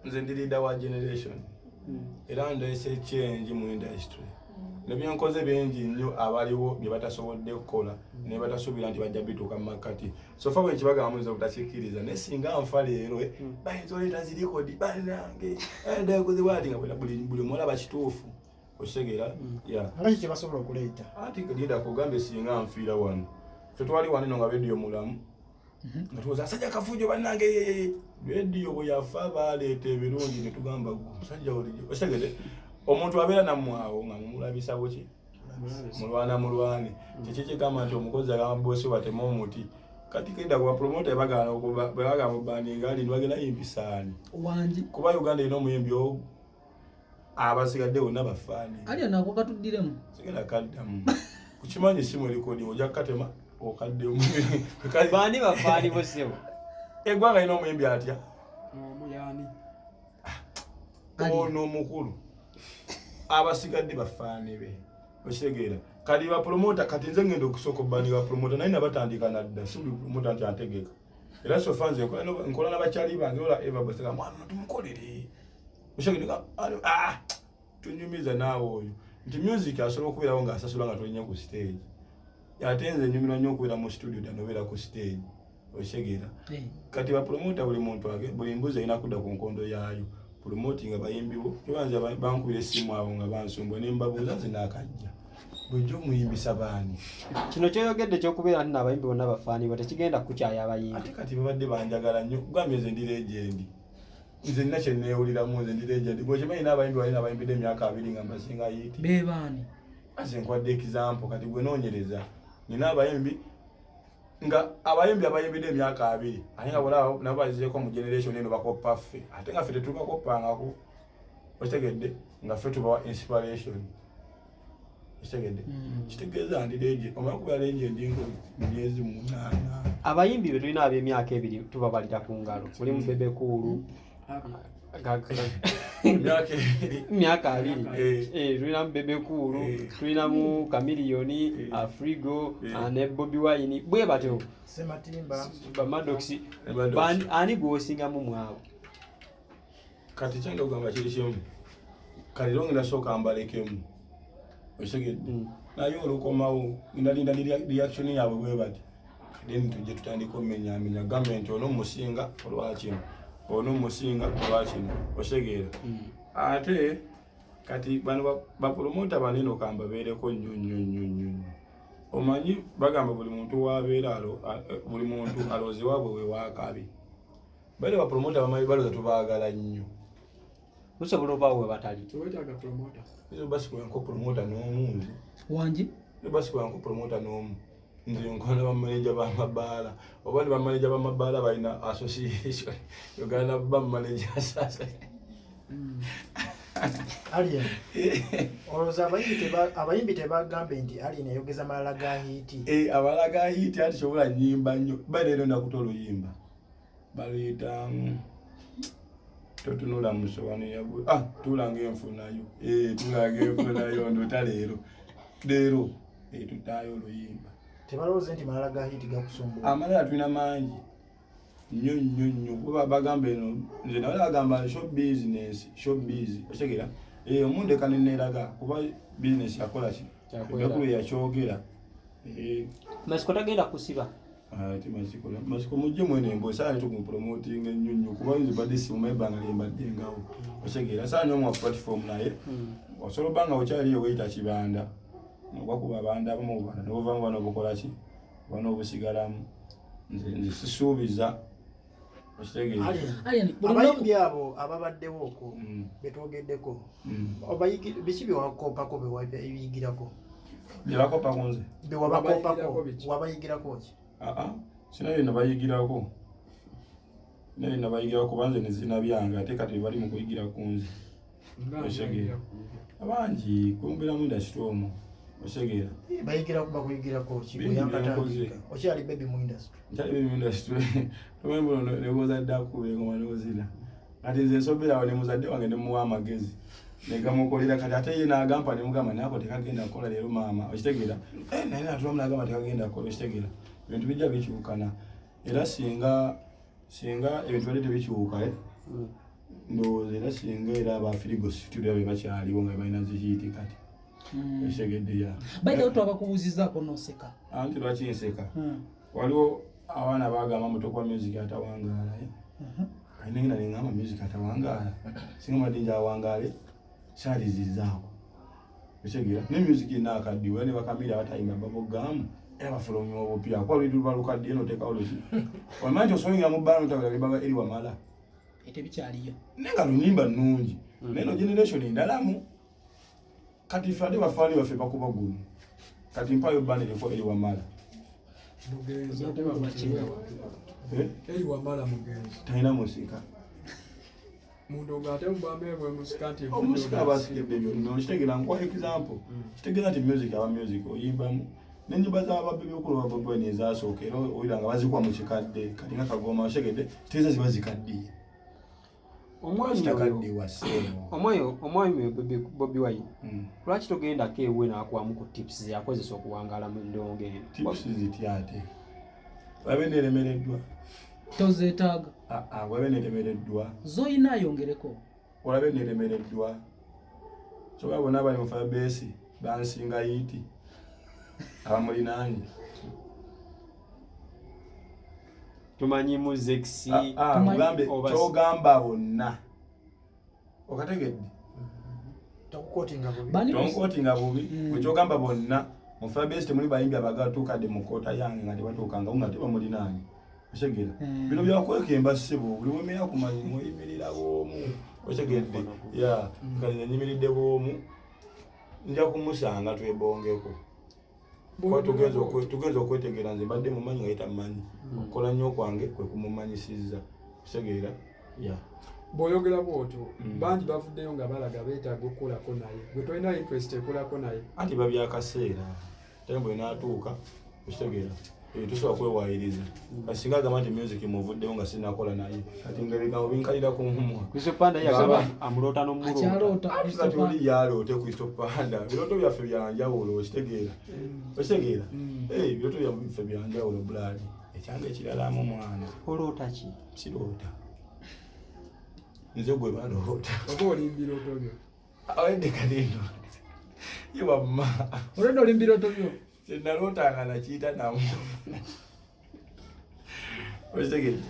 nze ndi leader wa generation era ndese change mu industry nebyankoze bingi nnyo abaliwo bye batasobodde kukola ne batasuubira nti bajja bituuka mu makati so fa bwe kibaga amuliza obutakikkiriza ne singa nfa leero bayinza oleeta zirikodi banange ndakoze bwati nga buli mulaba kituufu osegera alaki kye basobola okuleeta ati leader kugambe singa nfiira wano ffe twali wanino nga radio mulamu nga tuwoza asajja kafujo bannange radio bwe yafa baleeta ebirungi ne tugamba musajja olijo osegere omuntu abeera nammwawo nga mumulabisa buki mulwane kikikigamba nti omukozi agamba bosi batema omuti kati kenda kuba promoter bagamba mubandinga ali ndwagenda yimpisaani kuba Uganda erina omuyimbi abasigadde bonna bafaani ali nako katuddiremu sigenda kaddamu kukimanyi simu erikodi ojja kukatema okaddemu baani bafaani bosebo eggwanga erina omuyimbi atya omuyani ono omukulu abasigadde bafaani be okitegeera kati ba promoter kati nze ngenda okusooka obbani ba promoter naye nabatandika nadda si buli promoter nti antegeka era sofanze nkola n'abakyali bange ola eva bwesega mwana tumukolere okitegeera tunyumiza naawe oyo nti music asobola okubeerawo ng'asasula nga tolinnya ku stage ate nze nyumira nnyo okubeera mu studio danobeera ku stage okitegeera kati ba promoter buli muntu buli mbuzi erina kudda ku nkondo yaayo promoting abayimbiwo kibanza bankubira essimu abo nga bansumbwe ne mbabuuza nze n'akajja bulijjo muyimbisa baani kino kyoyogedde kyokubeera nti n'abayimbi bonna bafaani bo tekigenda kukyaya abayimbi ate kati babadde banjagala nnyo kugambye nze ndi legendi nze nina kye neewuliramu nze ndi legendi bwekimanyi n'abayimbi balina abayimbidde emyaka 2 nga mbasinga yiiti bebaani ase nkwadde example kati gwe noonyereza nina abayimbi nga abayimbi abayimbidde emyaka 2 ate nga bolaba nabo bazizeeko mu generation eno bakoppa ffe ate nga ffe tetubakoppangako okitegedde nga ffe tubawa inspiration okitegedde kitegeeza ndi leje omala kuba leje ndingo myezi 8 abayimbi be tulina ab'emyaka 2 tubabalira ku ngalo mulimu Bebecool myaka 2 tulinamu Bebecool tulinamu Chameleone Afrigo ne Bobi Wine bwe batyo Sematimba Bamadox ani gwosingamu mwabo kati kyanga ogamba kiri kimu kati longera sooka mbalekemu osegedde naye olukomawo ndalinda reaction yaabwe bwe bati then tujje tutandika omenyaamenya gavumenti ono musinga olwakino ono musinga olwakino osegeera ate kati bano bapromota banene okamba beereko nnyo omanyi bagamba buli muntu wabeera buli muntu alozi waabwe we waakabi bale bapromota bamanyi baloza tubaagala nnyo musobola obaawo we batali tuwetaaga promota izo basi kwenko promota n'omu nze wangi basi kwenko promota n'omu nze nkola bamaneja b'amabaala oba ne bamaneja b'amabaala balina association Uganda bamaneja sasa Alien olowooza abayimbi tebagambe nti Alien ayogeza malala ga hiiti amalala ga hiiti ati kyobola nnyimba nnyo baleero nakuta oluyimba baluyita totunula musowani yabwe tulanga enfunayo tulanga enfunayo ndota leero tutaayo oluyimba tebalowooza nti malala ga hiiti gakusumbula amalala tulina mangi nnyo kuba bagamba eno nze nawe agamba show business otegera omundu kaneneraga kuba business yakola ki Bebecool yakyogera masiko tagenda kusiba ati masiko mujje mwene embo saani tukumupromoting nnyo kuba nze badde simu ebanga lyembadde ngawo otegera saani omwa platform naye osobola banga okyaliyo weyita kibanda nokwakuba abanda abamu bana nobuvamu bano obukola ki bano obusigalamu nze sisuubiza abayimbi abo ababaddewo okwo betwogeddeko biki bewakoopako bewayigirako byebakoopako nze bewabakoopako wabayigirako ki sinayo nabayigirako naye nabayigirako kuba nze nezina byange ate kati bali mu kuyigira ku nze osegeera abangi kwembeeramu industry omwo osegeera bayigira kuba kuyigirako kibuyankatandika okyali baby mu industry nkyali baby mu industry tomembo nebozadde akuba engoma n'ozina kati nze nsoberawo ne muzadde wange ne muwa amagezi negamukolera kati ate ye n'agamba ne mugamba nako tekagenda kukola leero maama okitegeera naye natulamu n'agamba tekagenda kukola okitegeera ebintu bijja bikyukana era singa ebintu badde tebikyuka ndowooza era singa era abafirigo studio be bakyaliwo nga balina zihiti kati esegedde ya baita otu abakubuzizaako noseka anti lwaki nseka waliwo abaana bagamba mutokwa music atawangaala ainengina nengamba music atawangaala singa madinja awangaale saalizizaako esegera ne music inaakaddiwe ne bakamira batayimba babogamu era bafulumya obupya kwa bintu balukaddiye noteekawo luki omanyi osoyingira mu bbala notabula bibaba eri wamala tebikyaliyo nenga lunimba nnungi neno generation endalamu kati fade bafaani baffe bakuba guno kati mpayo bbanda eriko eri wamala mugenzi ate bamukirewa eri wamala mugenzi talina musika muntu ng'ate mubambeebwe musika nti omusika abasigedde byonna kitegera nkuwa example kitegera nti music aba music oyimbamu n'ennyimba z'ababebecool bababweni ezasooka era oyira nga bazikuwa mu kikadde kati nga kagoma oshegedde teza ziba zikaddiye omwami Bobi Wine lwaki togendako ewe n'akuwamu ku tips yakozesa okuwangaala mu ndongo eno tips zitya ate wabe neremereddwa tozeetaaga wabe neremereddwa zoyina ayongereko olabe neremereddwa kyokka bonna abali mu fabesi bansinga yiti abamulinaanye tumanyi muzekisi mugambe kyogamba bonna okategedde tonkotinga bubi bwekyogamba bonna mu fabesi temuli bayimbi abagatukadde mu koota yange nga tebatuukanga nga tebamulinaanye osegera bino byakwekemba ssebo buli wemera kumanyi muyimirira bwomu osegedde ya kale nyimiridde bwomu nja kumusanga twebongeko tugeza okwetegeera nze mbadde mumanyi nga yitamanyi okukola nnyo kwange kwe kumumanyisiza kusegeera bw'oyogera bw'otyo bangi bavuddeyo nga balaga beetaaga okukolako naye gwe tolina interest ekolako naye anti babyakaseera tembo enaatuuka kusegeera tusobola kwewaayiriza kasinga agamba nti music muvuddeyo nga sinakola naye kati ngabigambo binkalira ku mumwa Kristopanda yagamba amuloota n'omulota kati oli yaloote Kristopanda birooto byaffe byanjawulo okitegeera otegeera birooto byaffe byanjawulo buladi ekyanga ekiralamu omwana oloota ki siroota nze gwe baloota oba olimba birooto byo awedde kalindo ye wamma olwedde olimba birooto byo kyenalootanga nakiyita namu okitegedde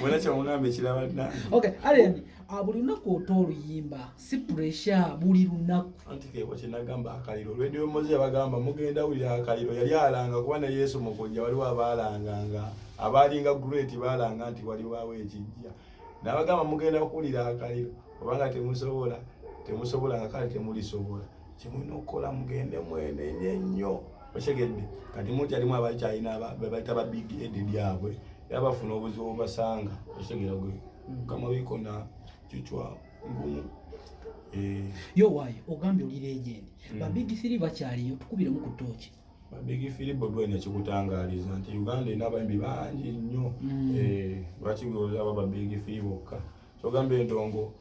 wena kyamugambe ekiraba nange Alien buli lunaku ota oluyimba si pressure buli lunaku anti keko kyenagamba akaliro olweddiwe mozi yabagamba mugenda wulira akaliro yali alanga kuba ne Yesu mukujja waliwo abalanganga abalinga great balanga nti waliwawo ekijja nabagamba mugenda kuwulira akaliro obanga temusobola nga kale temulisobola kyemulina okukola mugende mwenenye nnyo otegedde kati muti alimu abakyalina babayita ba big ed lyabwe era bafuna obuzibu obasanga otegera gwe kama bikona kichwa ngumu yo waayo ogambye oli legend ba big 3 bakyaliyo tukubiremu ku tooki ba big 3 bodwene kikutangaaliza nti Uganda ina abayimbi bangi nnyo lwaki gwe ba big 3 bokka kyogamba endongo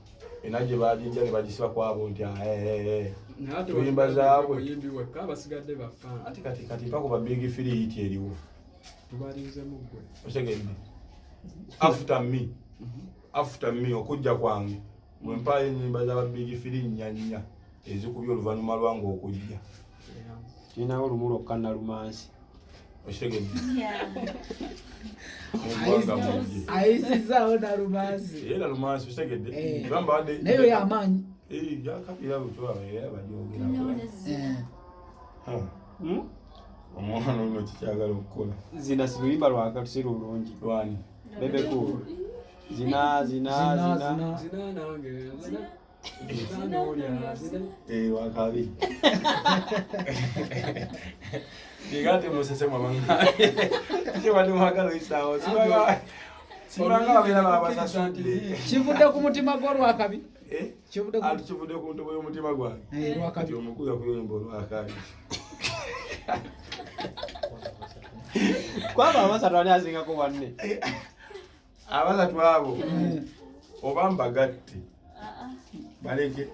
enaje bajinja ne bajisiba kwabo nti tuyimba zaabwe abasigadde bafana kati mpako ba big 3 hiti eriwo tubalinze mugwe otegedde after me okujja kwange bwe mpayo ennyimba z'aba big 3 nnyanya ezikubye oluvannyuma lwange okujja kirinawo lumu lwokka nalumansi otegedde ayisizaawo nalumansi era lumansi otegedde nayo y'amaanyi yakabira butwaba era bajogerako omwana ono kikyagala okukola zina siluyimba lwaka tusi lulungi lwani Bebecool zina nange wakabi igate musese mwamanga kiwali mwagalo isawo sibanga babera babasasudde kivudde ku mutima gwo lwakabi kivudde ku ntobo y'omutima gwange lwakabi omukuza kuyomba olwakabi kwaba abasatu ani azingako banne abasatu abo oba mbagatte baleke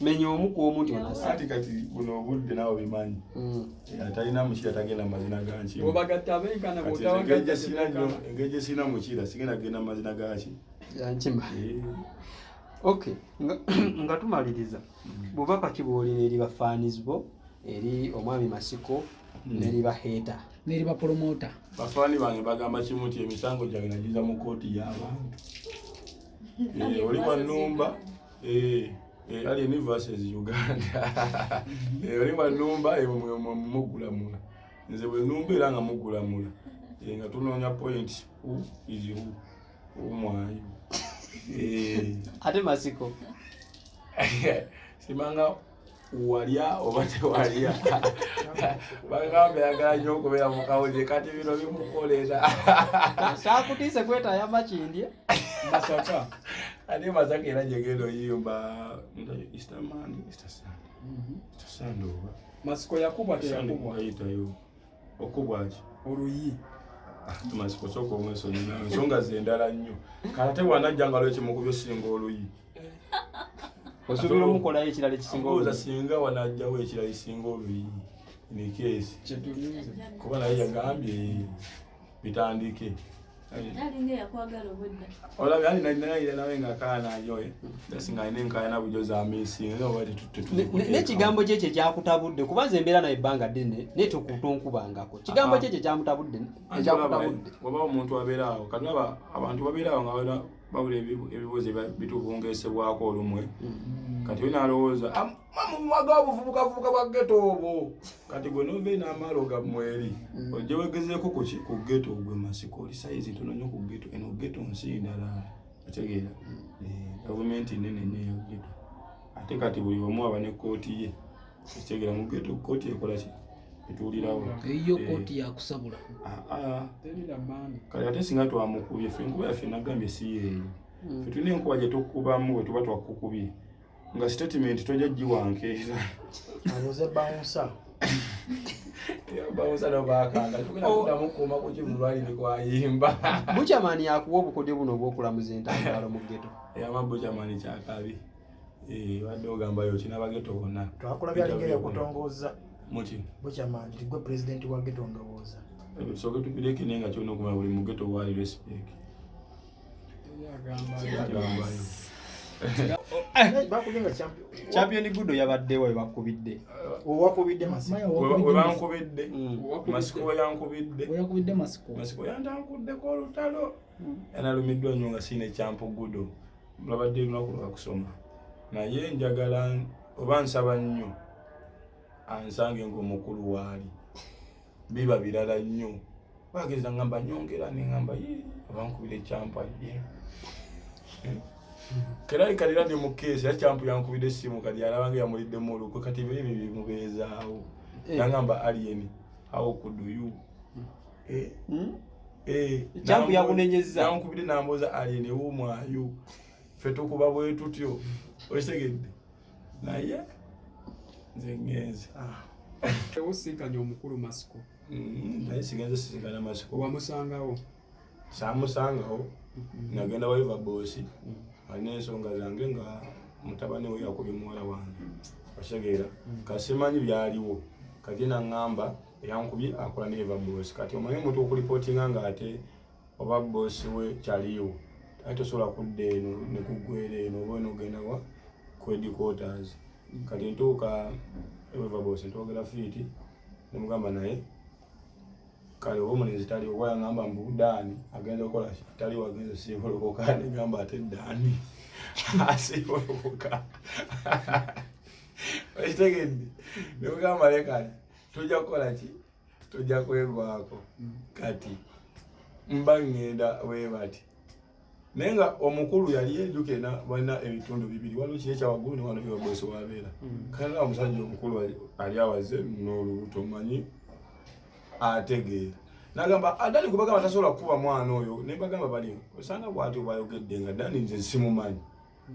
menya omu ku omu nti ati kati buno obudde nawe bimanyi atalina mukira tagenda mazina ganki obagatta abenkana engeri sina mukira sigenda kugenda mazina gaki yankima Okay, nga tumaliriza bubaka kiboolina eri bafaanizi bo eri omwami Masiko neri baheta neri ba promoter bafaani bange bagamba kimu nti emisango gyange nagiza mu kooti y'abantu oli wa nnumba Alien versus Uganda oli wa nnumba mugulamula nze bwe nnumba era nga mugulamula nga tunoonya point who is who mwayo ate Masiko simanga walya oba tewalya bagambe yagala nnyo okubeera mu kawulire kati bino bimukolera saakutiise kwetaya makindye Masaka ate Masaka era gyegenda oyimba Easter Sunday oba Masiko yakubwa teyakubwa ayitayo okubwa ki oluyi Masiko sooka omwesonyi nawe ensonga zendala nnyo kala tewanajjanga lwekimukubyo singa oluyi osobola omukolayo ekirala ekisinga oza singa wanajjawo ekirala ekisinga oluyi nekesi kuba naye yagambye bitandike olabye ani naye ngaakaana nyoye singa alina enkaayana bujo za misinga n'ekigambo kye ekyo ekyakutabudde kuba nze embeera naye ebbanga ddene naye tonkubangako kigambo kye ekyo ekyamutabudde oba omuntu abeeraawo kati abantu babeeraawo nga babula ebibuuzo bitubungesebwako olumwe kati we nalowooza mamumaga obuvubukavubuka bwa geto obwo kati gwe nove n'amaalo gammweri ojja wegezeeko ku geto gwe Masiko oli sayizi ntono nnyo ku geto eno geto nsi ndala otegeera gavumenti nene nnyo eya geto ate kati buli omu aba ne kooti ye otegeera mu geto kooti ekola ki etuulirawo eyo kooti yakusabula kale ate singa twamukubye ffe enkuba yaffe nagambye si yeeyo ffe tulina enkuba gye tukubamu bwe tuba twakukubye nga statement tojja giwankeeza abuze bouncer bouncer no bakanga tugenda kudamu kuuma ku kivulwalire kwayimba bukyamaani yakuwa obukodyo buno obw'okulamuza entambalo mu geto eyama bukyamaani kyakabi wadde ogambayo kina bageto bonna twakulabya alingeri okutongooza muki bukyamaani tigwe pulezidenti wa geto ndowooza tusooke tupireke naye nga kyona okumanya buli mu geto waali respect yagambayo champion gudo yabaddewo bakubidde owakubidde webankubidde Masiko yankubidde Masiko yantankuddeko olutalo yanalumiddwa nnyo nga siina ekyampu gudo mulabadde lunaku lwakusoma naye njagala oba nsaba nnyo ansange ng'omukulu waali biba birala nnyo bageza ngamba nyongera neŋŋamba abankubira ekyampu ajje kera ikalira ndi mu keesi yakyampu yankubidde essimu kati alabanga yamuliddemu olukwe kati ebyo bimubeezaawo yangamba alien how could you kyampu yakunenyeza yankubidde nambuuza alien womwayo ffe tukuba bwe tutyo okitegedde naye nze ngenze ewosinkanya omukulu Masiko naye sigenze sisinkana Masiko wamusangawo samusangawo nagenda waiva boosi alina ensonga zange nga mutabani we yakubye muwala wange okitegera kasimanyi byaliwo kati naŋŋamba eyankubye akola neva boosi kati omanyi omuntu okulipootinga nga ate oba boosi we kyaliwo ate tosobola kudda eno nekugwera eno oba enogenda wa ku headquarters kati ntuuka eva boosi ntwogera fiiti nemugamba naye kale oba omulenzi tali oba yaŋŋamba mbu Daani agenza okukola tali wagenza siibolokoka negamba ate Daani asiibolokoka okitegedde nemugamba lekale tujja kukola ki tujja kwegwako kati mba ŋŋenda webati naye nga omukulu yali ejjukire balina ebitundu bibiri waliwo kiri ekyawaggulu newano ewabosi wabeera kale omusajja omukulu ali awaze n'olubuto manyi ategeera nagamba Dani kubagamba tasobola kukuba mwana oyo nembagamba bali osanga bwati bwayogedde nga Dani nze simumanyi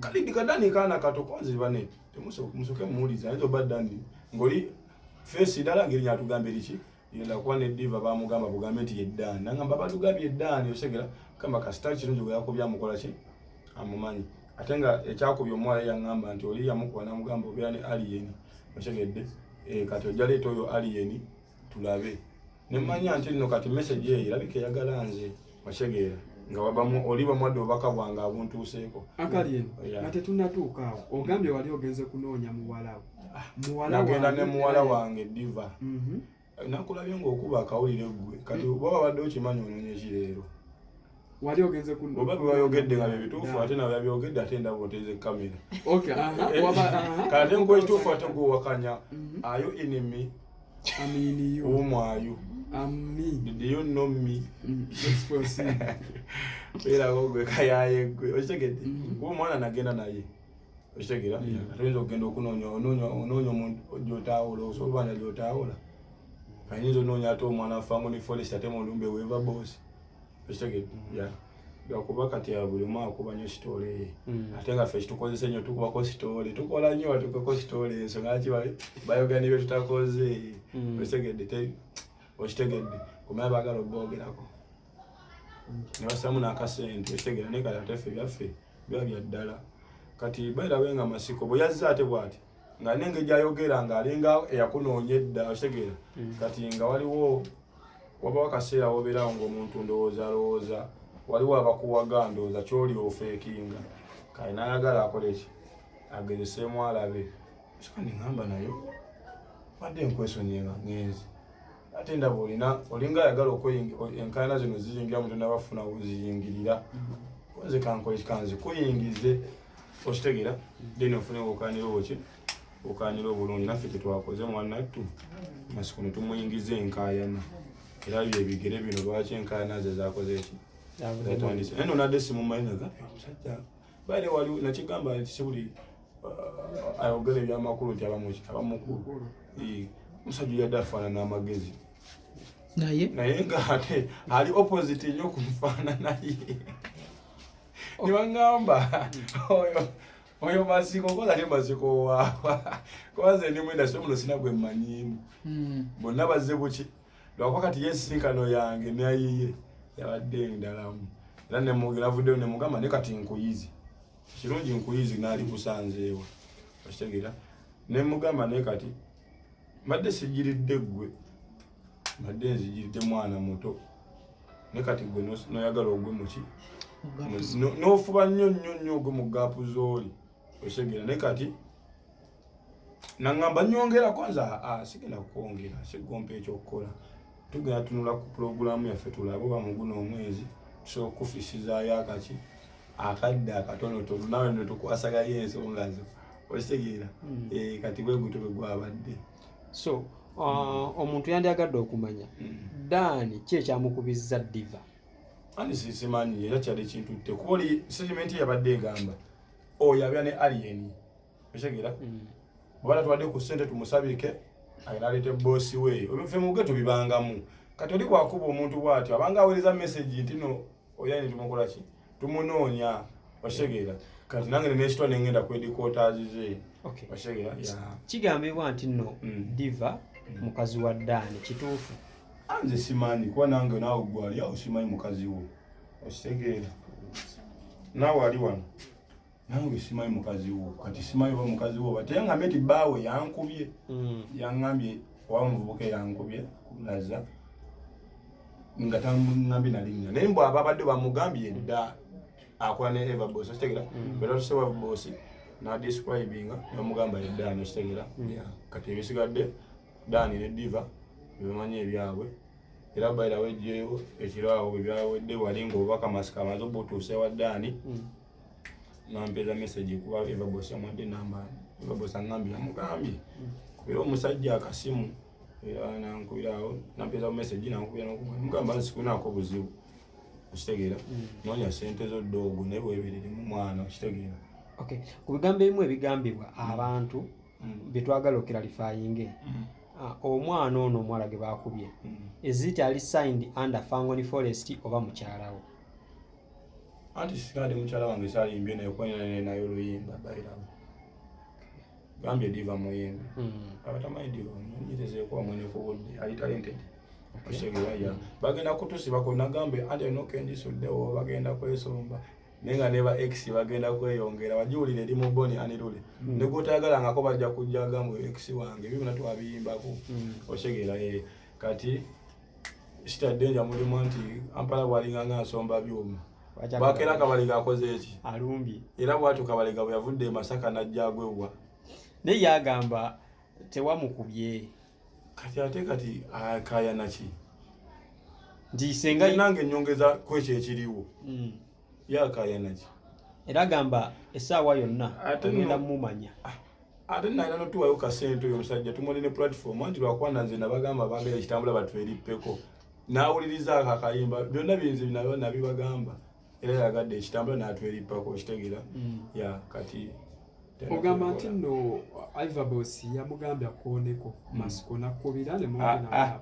kalidika Dani kaana kato konzi bane temusoke mumuuliza ayinza oba Dani ng'oli fesi ddala ngeri nyatugambye liki yenda kuba ne diva bamugamba bugambe nti ye Dani nagamba batugambye Dani osegera kamba kasita kirungi bwe yakubya amukola ki amumanyi ate nga ekyakubya omuwala yaŋŋamba nti oli yamukuba namugamba obeera ne alien osegedde kati ojja leeta oyo alien tulabe nemanya nti nno kati message eyo erabika eyagala nze okitegera nga wabamu oliba mwadde obaka bwange abuntuuseeko akali eno ate tunnatuukaawo ogambye wali ogenze kunoonya muwalawo nagenda ne muwala wange Diva nakulabye ng'okuba akawulire gwe kati oba babadde okimanyi onoonya ekireero wali ogenze oba byewayogedde nga bye ate nawe yabyogedde ate ndaba oteze kamera kati nkuwa ekituufu ate gwewakanya ayo enemy omwayo did you know me beerako gwe kayaye gwe okitegedde kuba omwana nagenda naye okitegera atayinza okugenda okunoonya onoonya omuntu gy'otaawula osobola obanja gy'otaawula ayinza onoonya ate omwana afango ne forest ate mulumbe weeva boosi okitegedde lwakuba kati ya buli omu akuba nnyo sitoole ye ate nga ffe kitukozesa nnyo tukubako sitoole tukola nnyo batukako sitoole ensonga ki bayogera ne bye tutakoze okitegedde okitegedde kumanya baagala obogerako ne basamu n'akasente okitegera naye kati ate ffe byaffe biba bya ddala kati bairawe nga masiko bwe yazze ate bw'ati nga nenge gyayogera ng'alinga eyakunoonya edda okitegera kati nga waliwo wabawo akaseera wobeerawo ng'omuntu ndowooza alowooza waliwo abakuwaga ndowooza kyoli ofeekinga kale n'ayagala akole ki agezeseemu alabe sika niŋŋamba nayo badde nkwesonyiye ngenzi ate ndaba olinga ayagala enkaayana zino ziyingira mutonda bafuna weziyingirira nze kankole kanzikuyingize okitegera then ofune obukaanira obulungi naffe tetwakoze mwanattu masiko ne tumuyingiza enkaayana era byebigere bino lwaki enkaayana ze zakoze eki naye nonadde simumanyi omusajja baire waliwo nakigamba nti sibuli ayogera ebyamakulu nti abamukulu omusajja yadde afaanana amagezi naye nga ate ali opposite nnyo kumufaananaye nibaŋŋamba oyo masiko kola ne masiko waawa kubanze ndi mwenda so muno sina gwe mmanyiimu bonna bazze buki lwakuba kati yensisinkano yange nayiye yabadde ndalamu era navuddeyo nemugamba ne kati nkuyizi kirungi nkuyizi naali kusanzeewa okitegera nemugamba ne kati mbadde sijiridde ggwe mbadde nzijiridde mwana muto ne kati gwe noyagala ogwe muki n'ofuba nnyo ogwe mu gaapu zooli okitegera ne kati naŋŋamba nnyongera kwanza sigenda kukwongera sigompa ekyokukola tugenda tunula ku pulogulaamu yaffe tulabe oba mu guno omwezi tusobola okufisizaayo akaki akadde akatonotono nawe netukwasagayo ensonga zo okitegeera kati bwe gutyo bwe gwabadde so omuntu yandyagadde okumanya Dani ki ekyamukubizza Diva ani sisimanyi era kyali kintutte kuba oli segimenti yabadde egamba oyo abya ne alien okitegeera oba tatwadde ku ssente tumusabike ayina aleete boosi we obife mu geto bibangamu kati oli bwakuba omuntu bw'atyo abanga aweereza message nti no oyani tumukola ki tumunoonya okitegeera kati nange nekitwa nengenda kwedikootazi ze okitegeera kigambibwa nti nno Diva mukazi wa Dani kituufu nze simanyi kuba nange naawe gwali awo simanyi mukazi wo okitegeera naawe ali wano nange simanyi mukazi wo kati simanyi oba mukazi wo bate ngambye nti baawe yankubye yaŋŋambye oba muvubuka yankubye laza nga taŋŋambye nalinnya naye mbw ababadde bamugambye dda akola ne Eva Boss okitegeera bera tusewa Boss nadescribinga bamugamba eddaani okitegeera kati ebisigadde Dani ne Diva bimanyi ebyabwe era bayira wejjeewo ekiraawo bwe byawedde wali ng'obubaka masika amaze obutuuse wa Dani nampeeza message kuba Eva Boss amwadde namba Eva Boss aŋŋambye amugambye kubira omusajja akasimu era nankubirawo nampeeza message nankubira mugamba nsikunaako buzibu okitegeera noonya ssente z'oddoogo naye bwebereremu mwana okitegeera ku bigambo ebimu ebigambibwa abantu byetwagala okiralifayinge omwana ono omuwala ge baakubye eziti ali signed under Fangoni Forest oba mukyalawo anti sikade mukyala wange salimbye naye kwenane nayo luyimba bayirawo gambye Diva muyimbi abatamanyi Diva nyitezeeko mwene ku budde ali talented okitegeera bagenda kutusibako nagambe anti enokendisuddewo bagenda kwesomba nenga neba X bagenda kweyongera wajiwulire eri mu boni anirule negotayagalangako bajja kujja gambo X wange bibina twabiyimbako okitegeera kati sitaddenja mulimu nti ampala bwalinga nga nsomba byuma Bakera Kabaliga akoze eki alumbye era bwatu Kabaliga bwe yavudde e Masaka najja agwewa naye yagamba tewamukubye kati ate kati akaya naki nti senga nange nyongeza kwekyo ekiriwo yakaya naki era gamba essaawa yonna agenda mumanya ate nalina notuwayo kasente oyo omusajja tumuli ne platform anti lwakwana nze nabagamba bambera ekitambula batwerippeko nawuliriza ako akayimba byonna binze nabibagamba era yagadde ekitambula natwerippako kitegeera ya kati ogamba nti nno Ivabos yamugambye akooneko Masiko nakubira ne mwogera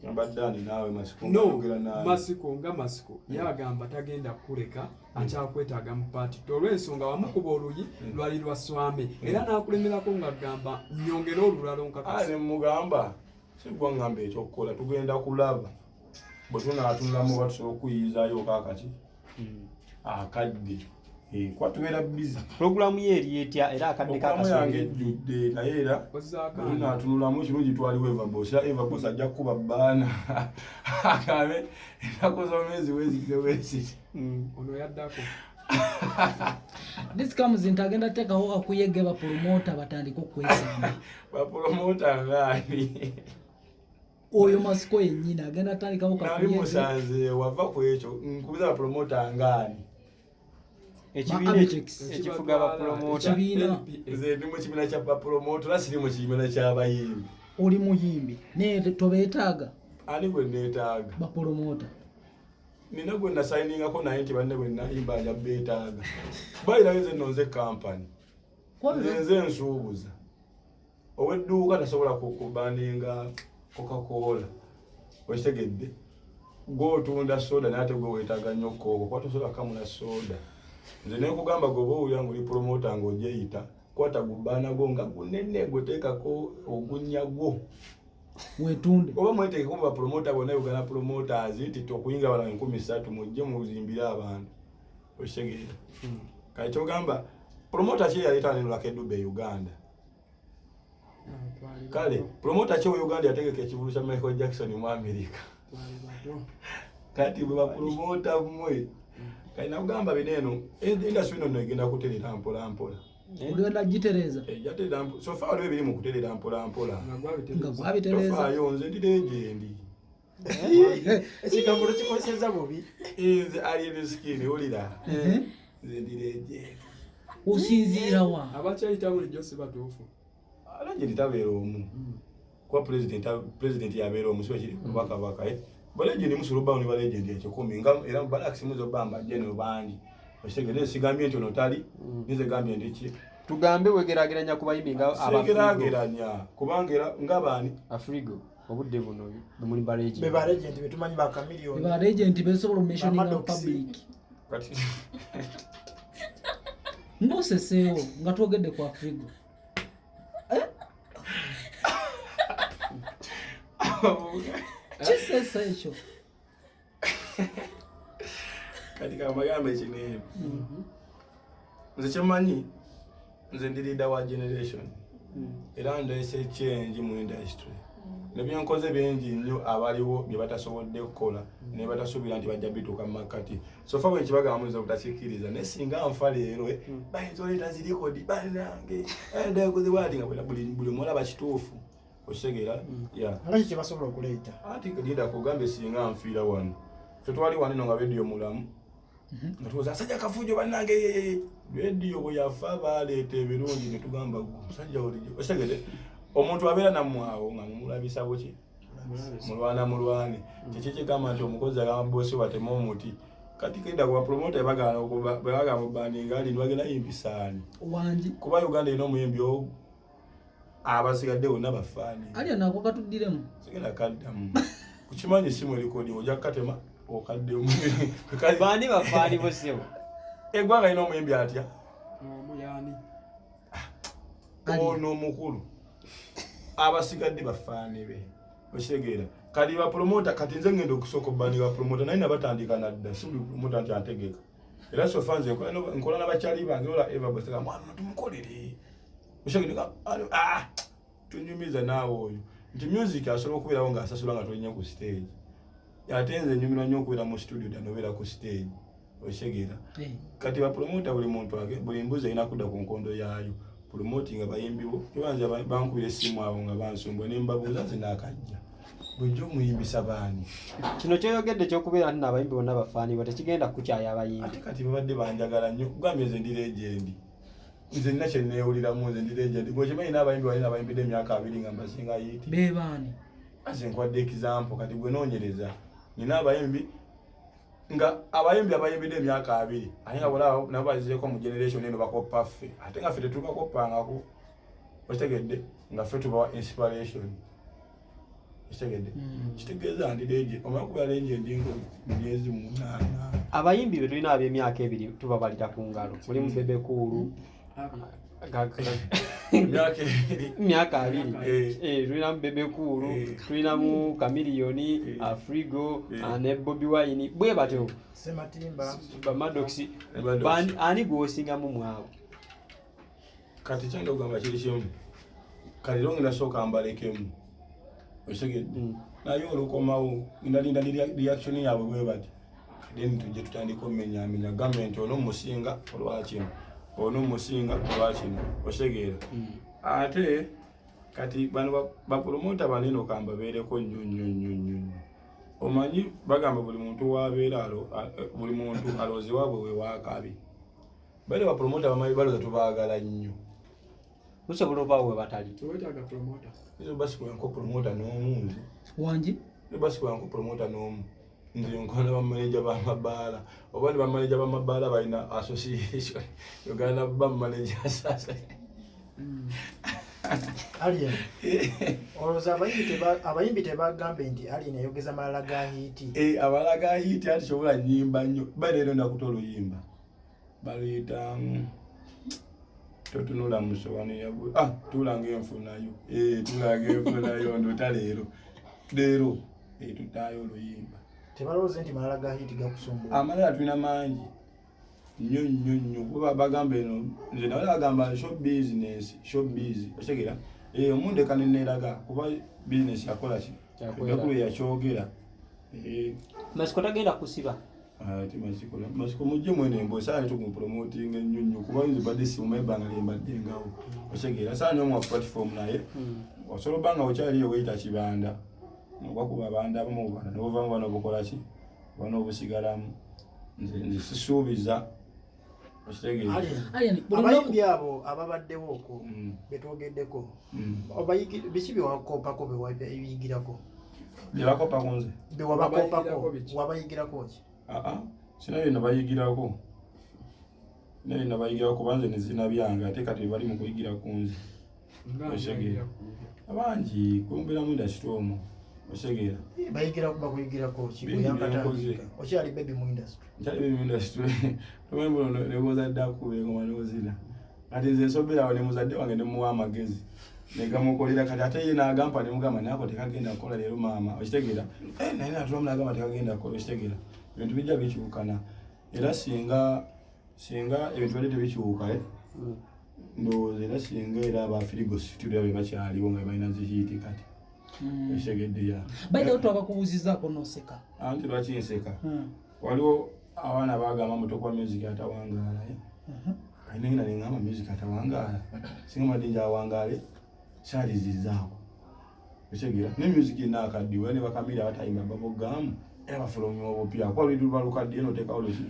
Abadani nawe Masiko no Masiko nga Masiko yagamba tagenda kuleka akyakwetaaga mu paati olw'ensonga wamukuba oluyi lwali lwa SWAME era n'akulemerako ng'agamba nyongera olulala onkakasi mugamba sigwa ngamba ekyokukola tugenda kulaba bwe tunaatunulamu batusobola okuyizaayo kakati akadde kwa tubeera bizi pulogulaamu ye eri etya era akadde yange ejjudde naye era tunaatunulamu kirungi twaliwo Evabos era Evabos ajja kukuba bbaana akabe ennaku z'omwezi wezizewezi ono yaddako this comes into agenda tekaho akuyege bapromota batandika okwesamba bapromota ngaani oyo Masiko yennyini agenda atandikawo kakuyege nali musanze wava ku ekyo nkubiza bapromota ngaani ekifuga abapromota nze ndi mu kibiina kya bapromota era siri mu kibiina ky'abayimbi oli muyimbi naye tobeetaaga ani gwe neetaaga bapromota nina gwe nasayiningako naye nti banne bwe nayimba anja beetaaga bayirayo nze nonze kampani nze nsuubuza ow'edduuka tasobola kubaninga Coca-Cola okitegedde gw'otunda soda naye ate gwe weetaaga nnyo kooko kuba tosobola kamula soda nze nekugamba goba owulira ng'oli promota ng'ogyeyita kwata gubbaana gwo nga gunene gweteekako ogunnya gwo wetunde oba mweteekeko mu bapromota bonna Uganda promoters nti okuyinga bala 3,000 mujje muzimbire abantu okitegeera kale kyogamba promota ki yaleeta nenolako eddube Uganda kale promota ki Uganda yategeka ekivulu kya Michael Jackson mu America kati bwe bapromota mmwe kali nakugamba bineeno industry ino egenda kuterera mpola mpola ogenda gitereza jaterera so far waliwo ebiri mu kuterera mpola mpola nga gwabitereza tofaayo nze ndi legendi ekigambo kikozesa bubi nze alien skin olira nze ndi legendi osinziira wa abakyayita bulijjo si batuufu legendi tabeera omu kuba president yabeera omu siba kiri bakabaka balegendi musulubbawo ne balegendi ekyo 10 nga era balakisi muzo bamba jeno bangi okitegedde sigambye nti ono tali nize gambye ndiki tugambe wegeraageranya ku bayimbi nga abafrigeraageranya kubanga era ng'abaani afrigo obudde buno muli be balegenti betumanyi bakamiliyoni be balegenti besobola omentioninga mu public kati ng'oseseewo nga twogedde ku afrigo kisesa ekyo kati kabagambe ekineeyo nze kyemanyi nze ndi leader wa generation era ndeese change mu industry nebyenkoze bingi nnyo abaliwo bye batasobodde kukola ne batasuubira nti bajja bituuka mu makati so fa bwe nkibagamba nze obutakikkiriza naye singa nfa leero bayinza oleeta zirikodi banange ndakoze bwati nga buli mulaba kituufu okitegeera ngaki kyebasobola okuleeta ati linda kugambe singa nfiira wano fe twali wanino nga rediyo mulamu nga tuwoza asajja kafujo bannange rediyo bwe yafa baleeta ebirungi ne tugamba musajja olijo okitegeere omuntu abeera nammwawo nga mumulabisa buki mulwane kiki kigamba nti omukozi agamba bosi watema omuti kati kenda kuba promota bagamba obbandinga ali nibagenda yimbisaani wangi kuba Uganda erina omuyimbi ogwo abasigadde bonna bafaani alya nako katuddiremu sigenda kaddamu kukimanyi simu erikodi ojja kukatema okaddemu baani bafaani bosebo eggwanga lina omuyimbi atya omuyani ono omukulu abasigadde bafaani be okitegeera kali bapromota kati nze ngenda okusooka obbandi bapromota naye nabatandika nadda si buli promota nti antegeka era sofa nze nkola n'abakyali bange ola evabosega mwana tumukolere okitegeera tunyumiza naawe oyo nti music asobola okubeerawo ng'asasula nga tolinnya ku stage ate nze nyumirwa nnyo okubeera mu studio danobeera ku stage oshegera kati ba promoter buli muntu age buli mbuzi ina kuda ku nkondo yayo promoting abayimbiwo kibanza bankubira essimu abo nga bansumbwe ne mbabuuza zinakajja bujjo muyimbisa baani kino kyoyogedde kyokubeera nti n'abayimbi bonna bafaani bo tekigenda kukyaya abayimbi ate kati babadde banjagala nnyo kugambye nze ndi legendi nze nina kye neewuliramu nze ndi legendi bwekimanyi n'abayimbi balina abayimbidde emyaka 2 nga mbasinga yiti bebaani ase nkwadde example kati gwe noonyereza nina abayimbi nga abayimbi abayimbidde emyaka 2 ate nga bolaba nabo bazizeeko mu generation eno bakoppa ffe ate nga ffe tetubakoppangako okitegedde nga ffe tubawa inspiration okitegedde kitegeeza ndi legendi omala kuba legendi ngo myezi 8 abayimbi be tulina ab'emyaka 2 tubabalira ku ngalo mulimu Bebecool myaka 2 tulinamu Bebecool tulinamu Chameleone Afrigo ne Bobi Wine bwe batyo Sematimba Bamadox ani gwosingamu mwabo kati kyenda okugamba kiri kimu kati longi nasooka mbalekemu osegedde naye olukomawo ndalinda reaction yaabwe bwe bati then tujje tutandika omumenyamenya gavumenti ono musinga olwakino ono musinga olwakino osegeera ate kati bano bapromota banene okamba beereko nnyo omanyi bagamba buli muntu wabeera buli muntu alozi waabwe we waakabi bale bapromota bamanyi baloza tubaagala nnyo musobola obaawo we batali tuwetaaga promota izo basi kwenko promota n'omu nze wangi basi kwenko promota n'omu nze nkola bamaneja b'amabaala oba ne bamaneja b'amabaala balina association Uganda Managers Alien olowooza abayimbi tebagambe nti Alien ayogeza malala ga hiiti abalala ga hiiti ati kyobola nnyimba nnyo baleero nakuta oluyimba baluyita totunula musowani yabu tulanga enfunayo tulanga enfunayo ndota leero tutayo oluyimba tebalowooza nti malala ga hiiti gakusumbuwa amalala tulina mangi nnyo kuba bagamba eno nze nawe bagamba show business otegera omuntu ekaneneeraga kuba business yakola ki Bebecool yakyogera masiko tagenda kusiba ati masiko mujje mwene mbo saa tukumupromoting nnyo kuba nze badde simu ebbanga lyembadde ngawo otegera saa nyomu platform naye osobola banga okyaliyo weyita kibanda nokwakuba abanda abamu bana nobuvamu bano bukola ki bano obusigalamu nze sisuubiza abayimbi abo ababaddewo okwo betwogeddeko biki bewakoopako bewayigirako byebakoppako nze bewabakoopako wabayigirako ki sina byonna bayigirako banze ne zina byange ate kati bali mu kuyigira ku nze osegeera abangi kumbeeramu indasitry omwo osegeera bakuyigirako kigweyankatandika okyali baby mu industry nkyali baby mu industry tomembo newoza dda akubira ngoma nozina kati nze nsobera awo ne muzadde wange ne muwa amagezi negamukolera kati ate ye n'agamba ne mugamba nako tekagenda kukola leero maama okitegeera naye natulamu n'agamba tekagenda kukola okitegeera ebintu bijja bikyukana era singa ebintu badde tebikyuka ndowooza era singa era abafirigo studio be bakyaliwo nga balina zihiiti kati ekitegeedde ya baida otwaka kubuuzizaako noseka anti lwaki nseka waliwo abaana bagamba mutokwa music atawangaala kayina ngina nengamba music atawangaala singa madde nja awangaale kyalizizaako ekitegeera ne music inaakaddiwa ne bakamira batayimba babogamu era bafulumya obupya kuba bintu balukaddiye noteekawo luki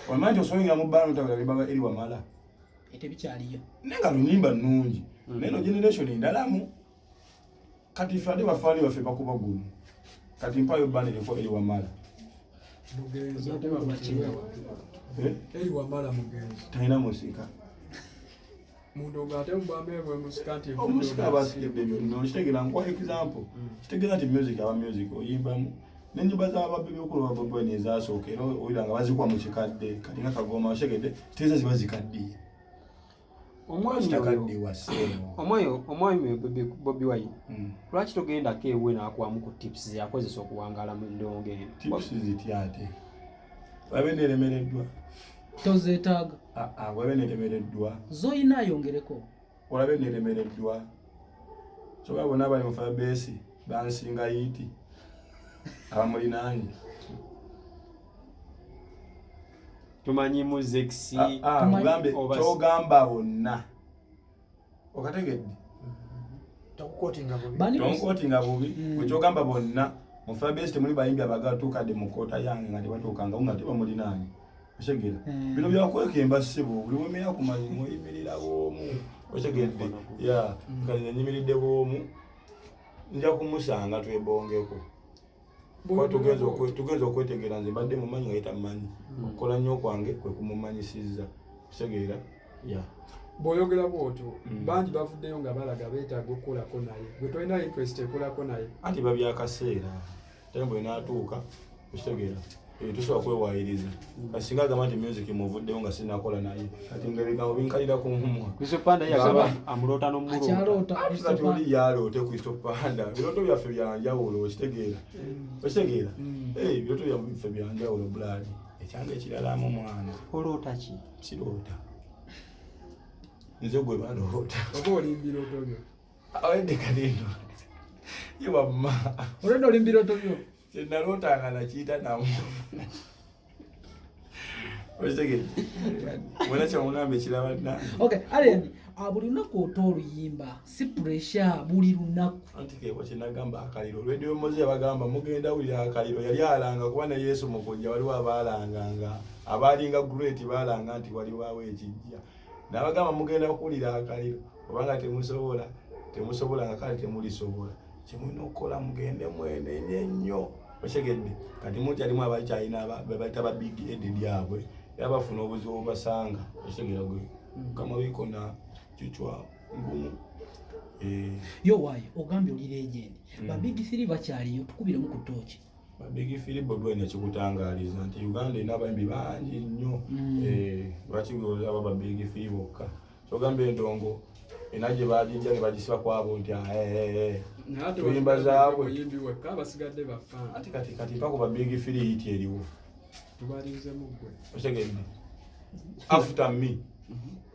omanyi nti osobola mu bbaala notabula libaga eri wamala tebikyaliyo naye nga lunyimba nnungi naye no generation endalamu kati ffe ate bafaani baffe bakuba guno kati mpayo bbana eriko eri wamala mugenzi ate babakiwewa eri wamala mugenzi talina musika mundoga ate mubambeebwe musika nti omusika abasikidde byonna kitegeera nkuwa example kitegeeza nti music aba music oyimbamu n'ennyimba z'ababebecool bababweni ezasooka era owulira nga bazikuwa mu kikadde kati nga kagoma otegedde kitegeeza ziba zikaddiye omwami Bobi Wine lwaki togendako ewe n'akuwamu ku tips zeyakozesa okuwangaala mu ndongo eno tips zitya ate wabe neremereddwa tozeetaaga wabe neremereddwa zoyina ayongereko olabe neremereddwa sobola bonna abali mu Firebase bansinga yiiti abamulinaanye tumanyi muzexi mugambe kyogamba bonna okategedde tonkotinga bubi bwekyogamba bonna mufabesi temuli bayimbi abagatukadde mu koota yange nga tebatukanga nga tebamulinaani otegera bino byakwekemba ssibo buli wemera kumanyi muyimirira bwomu otegedde kale nyimiridde bwomu nja kumusanga twebongeko tugeza okwetegeera nze mbadde mumanyi nga yetamanyi okukola nnyo okwange kwe kumumanyisizza kutegeera bw'oyogera bw'otyo bangi bavuddeyo nga balaga beetaaga okukolako naye gwe tolina interest ekolako naye anti babyakaseera tembo enaatuuka okitegeera tusobola kwewayiriza kasinga agamba nti music muvuddeyo nga sinakola naye kati ngaebigambo binkalira ku mumwa Kristopanda yagamba amuloota n'omulootakati oli yaloote Kristopanda birooto byaffe byanjawulo okitegeera birooto byaffe byanjawulo buladi ekyanga ekiralamu mwana oloota ki siroota nze gwe baloota oba olimba birooto byo awedde kalindo yewamma olwedde olimba birooto byo kyenalootanga nakiyita namu okitegedde wena kyamugambe ekiraba nange Alien buli lunaku ota oluyimba si pressure buli lunaku anti kebwa kyenagamba akaliro olwedde omuze yabagamba mugenda wulira akaliro yali alanga kuba ne Yesu mukujja waliwo abaalanganga abaalinga great baalanga nti waliwawo ekijja n'abagamba mugenda kuwulira akaliro obanga temusobola nga kale temulisobola kyemulina okukola mugende mwenenye nnyo otegedde kati muti alimu abakyalina bebayita ba big head lyabwe era bafuna obuzibu obubasanga otegera gwe kama bikona kichwa ngumu yo waayo ogambye oli legend ba big three bakyaliyo tukubiremu ku tooki ba big three bodwe nekikutangaaliza nti Uganda ina abayimbi bangi nnyo lwaki aba ba big three bokka kyogambye endongo enaje bajinja ne bajisiba kwabo nti tuyimba zaabwe basigadde bafana kati mpako ba big three hiti eriwo tubalinzemu gwe otegedde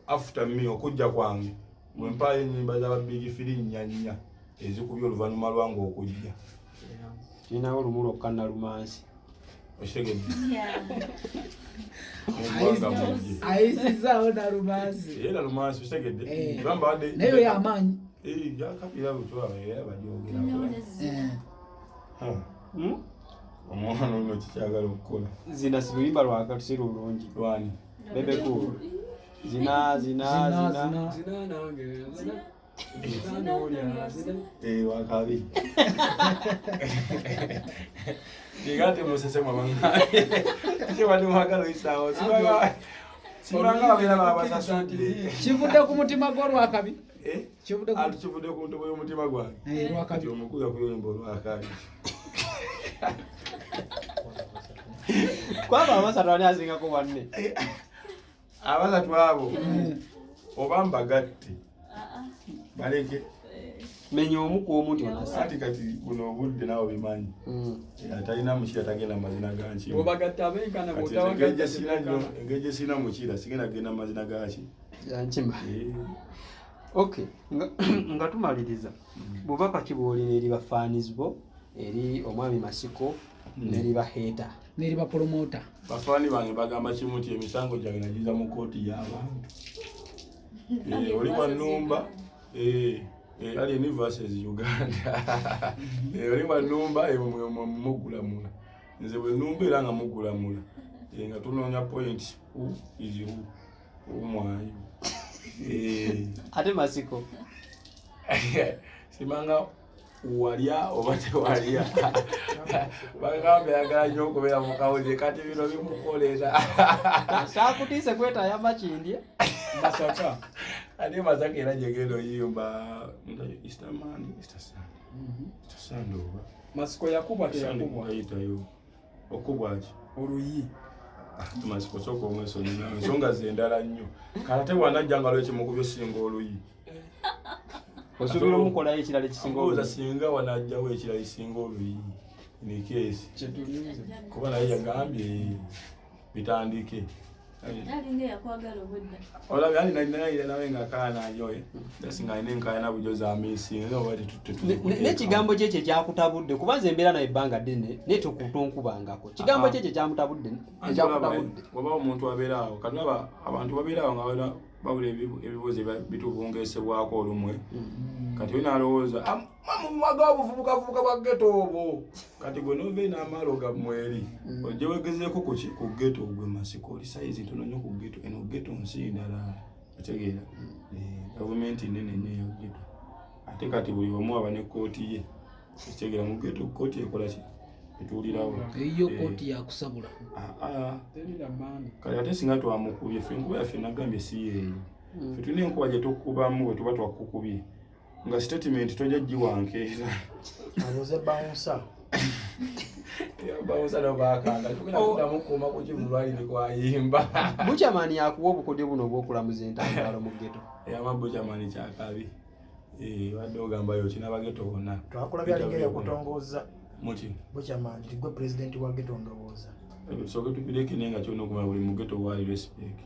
after me okujja kwange bwe mpayo ennyimba z'aba big three nnyanya ezikubye oluvannyuma lwange okujja kirinawo olumu lwokka nalumansi otegedde ayisizaawo nalumansi era lumansi otegedde naye yamaanyi yakapira butwawe era badyogera omwana ono kikyagala okukola zina si luyimba lwaka tusira olungi lwani Bebecool zina nange wakabi Digante musese mwamanga kibali mwagalo isawo sibanga babera babasasante kivudde ku mutima gwo lwakabi kivudde ku ntobo y'omutima gwange lwakabi omukuya kuyimba lwakabi kwaba amasatu ani azingako wanne abasatu abo oba mbagatte baleke menya omu ku omuntu ati kati buno obudde nawe bimanyi atalina mukira tagenda mazina ganki obagatta abenkana engeri sina mukira sigenda genda mazina gaki yankima okay nga tumaliriza bubaka kiboolina eri bafaanizi bo eri omwami Masiko neri baheta neri ba promoter bafaani bange bagamba kimu nti emisango gyange nagiza mu kooti y'abantu oli wanumba ali versus Uganda oli wanumba mugulamula nze bwe numba era nga mugulamula nga tunoonya point is umwayo ate Masiko simanga walya oba tewalya bagambe yagala nnyo okubeera mu kawuzi kati bino bimukolera saakutiise kwetayamba kindye Masaka ate Masaka era gyegenda oyimba Easterman oba Masiko yakubwa teyakubwa ayitayo okubwa ki oluyi Masiko sooka omwesonyiwa ensonga zendala nnyo kate wanajjanga lwekimukubyo singa oluyi osobola omukolayo ekirala ekisinga oluyi singa wanajjawo ekirala ekisinga oluyi nekeesi kuba naye yagambye bitandike Nalinga yakwagala obudda. Olabye ali nawe ng'akaana nyoye. Singa alina enkaayana bujozi amiisinga oba n'ekigambo kye ekyakutabudde kubanza embeera naye ebbanga ddene naye tonkubangako kigambo kye ekyamutabudde ekyakutabudde oba omuntu abeera awo kati abantu babeera awo nga babula ebibuuzo bitubungesebwako olumwe kati we nalowooza mwaga obuvubukavubuka bwa geto obwo kati gwe nove n'amaalo gammweri ojje wegezeeko ku geto gwe masiko oli sayizi ntono nnyo ku geto eno geto nsi ndala otegeera gavumenti nene nnyo geto ate kati buli omu aba ne kkooti ye otegeera mu geto kkooti ekola ki etuulirawo eyo kkooti yakusabula kale ate singa twamukubye ffe enkuba yaffe nagambye si yeeyo ffe tulina enkuba gye tukubamu bwe tuba twakukubye nga statement tojja giwankeera abuze bouncer bouncer no bakanga tugenda kuddamukuuma ku kivulwalire kwayimba buchamani yakuwa obukodyo buno obw'okulamuza entambalo mu geto eyama buchamani kyakabi wadde ogambayo kina bageto bonna twakulabya alinga yakutongooza muki buchamani tigwe pulezidenti wa geto ndowooza tusooke tupireke naye nga kyona okumala buli mu geto waali respect